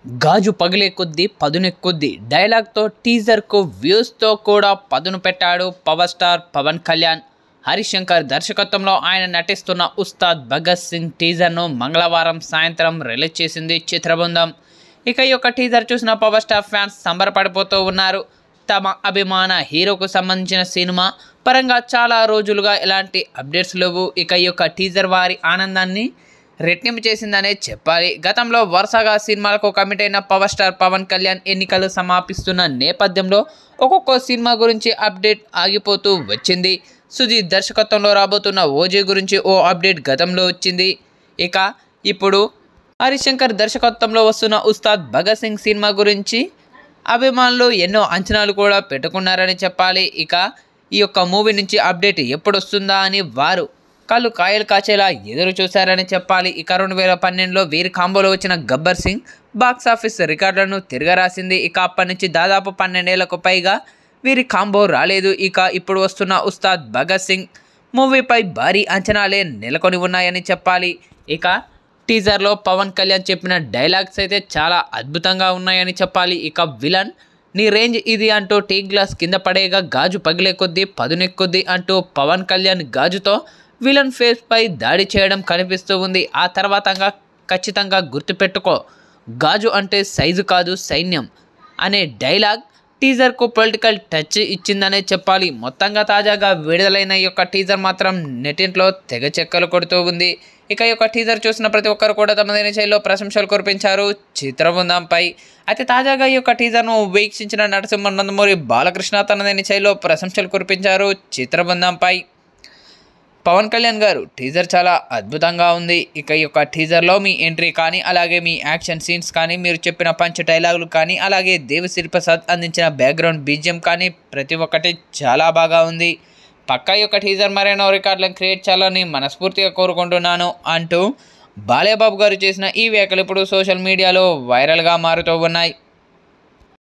గాజు పగిలే కొద్దీ పదునెక్కుద్ది డైలాగ్తో టీజర్కు వ్యూస్తో కూడా పదును పెట్టాడు పవర్ స్టార్ పవన్ కళ్యాణ్. హరిశంకర్ దర్శకత్వంలో ఆయన నటిస్తున్న ఉస్తాద్ భగత్ సింగ్ టీజర్ను మంగళవారం సాయంత్రం రిలీజ్ చేసింది చిత్రబృందం. ఇక ఈ యొక్క టీజర్ చూసిన పవర్ స్టార్ ఫ్యాన్స్ సంబరపడిపోతూ ఉన్నారు. తమ అభిమాన హీరోకు సంబంధించిన సినిమా పరంగా చాలా రోజులుగా ఎలాంటి అప్డేట్స్ లేవు. ఇక ఈ యొక్క టీజర్ వారి ఆనందాన్ని రెట్టింపు చేసిందనే చెప్పాలి. గతంలో వరుసగా సినిమాలకు కమిట్ అయిన పవర్ స్టార్ పవన్ కళ్యాణ్ ఎన్నికలు సమాపిస్తున్న నేపథ్యంలో ఒక్కొక్క సినిమా గురించి అప్డేట్ ఆగిపోతూ వచ్చింది. సుజీత్ దర్శకత్వంలో రాబోతున్న ఓజీ గురించి ఓ అప్డేట్ గతంలో వచ్చింది. ఇక ఇప్పుడు హరిశంకర్ దర్శకత్వంలో వస్తున్న ఉస్తాద్ భగత్ సింగ్ సినిమా గురించి అభిమానులు ఎన్నో అంచనాలు కూడా పెట్టుకున్నారని చెప్పాలి. ఇక ఈ యొక్క మూవీ నుంచి అప్డేట్ ఎప్పుడు వస్తుందా అని వారు కళ్ళు కాయలు కాచేలా ఎదురు చూశారని చెప్పాలి. ఇక 2012లో వీరి కాంబోలో వచ్చిన గబ్బర్ సింగ్ బాక్సాఫీస్ రికార్డులను తిరగరాసింది. ఇక అప్పటి నుంచి దాదాపు 12 ఏళ్లకు పైగా వీరి కాంబో రాలేదు. ఇక ఇప్పుడు వస్తున్న ఉస్తాద్ భగత్ సింగ్ మూవీపై భారీ అంచనాలే నెలకొని ఉన్నాయని చెప్పాలి. ఇక టీజర్లో పవన్ కళ్యాణ్ చెప్పిన డైలాగ్స్ అయితే చాలా అద్భుతంగా ఉన్నాయని చెప్పాలి. ఇక విలన్ నీ రేంజ్ ఇది అంటూ టీ గ్లాస్ కింద పడేగా గాజు పగిలే కొద్దీ పదునెక్కుద్ది అంటూ పవన్ కళ్యాణ్ గాజుతో విలన్ ఫేస్ పై దాడి చేయడం కనిపిస్తూ ఉంది. ఆ తర్వాత ఖచ్చితంగా గుర్తుపెట్టుకో, గాజు అంటే సైజు కాదు సైన్యం అనే డైలాగ్ టీజర్కు పొలిటికల్ టచ్ ఇచ్చిందనే చెప్పాలి. మొత్తంగా తాజాగా విడుదలైన ఈ యొక్క టీజర్ మాత్రం నెట్టింట్లో తెగ చెక్కలు కొడుతూ ఉంది. ఇక ఈ యొక్క టీజర్ చూసిన ప్రతి ఒక్కరు కూడా తమదైన శైలిలో ప్రశంసలు కురిపించారు చిత్రబృందంపై. అయితే తాజాగా ఈ యొక్క టీజర్ను వీక్షించిన నరసింహ నందమూరి బాలకృష్ణ తనదైన శైలిలో ప్రశంసలు కురిపించారు చిత్రబృందంపై. పవన్ కళ్యాణ్ గారు టీజర్ చాలా అద్భుతంగా ఉంది. ఇక ఈ యొక్క టీజర్లో మీ ఎంట్రీ కానీ, అలాగే మీ యాక్షన్ సీన్స్ కానీ, మీరు చెప్పిన పంచ్ డైలాగులు కానీ, అలాగే దేవిశ్రీ ప్రసాద్ అందించిన బ్యాక్గ్రౌండ్ బీజిఎం కానీ ప్రతి ఒక్కటి చాలా బాగా ఉంది. పక్కా ఈ యొక్క టీజర్ మరెన్నో రికార్డులను క్రియేట్ చేయాలని మనస్ఫూర్తిగా కోరుకుంటున్నాను అంటూ బాలయ్యబాబు గారు చేసిన ఈ వ్యాఖ్యలు ఇప్పుడు సోషల్ మీడియాలో వైరల్గా మారుతూ ఉన్నాయి.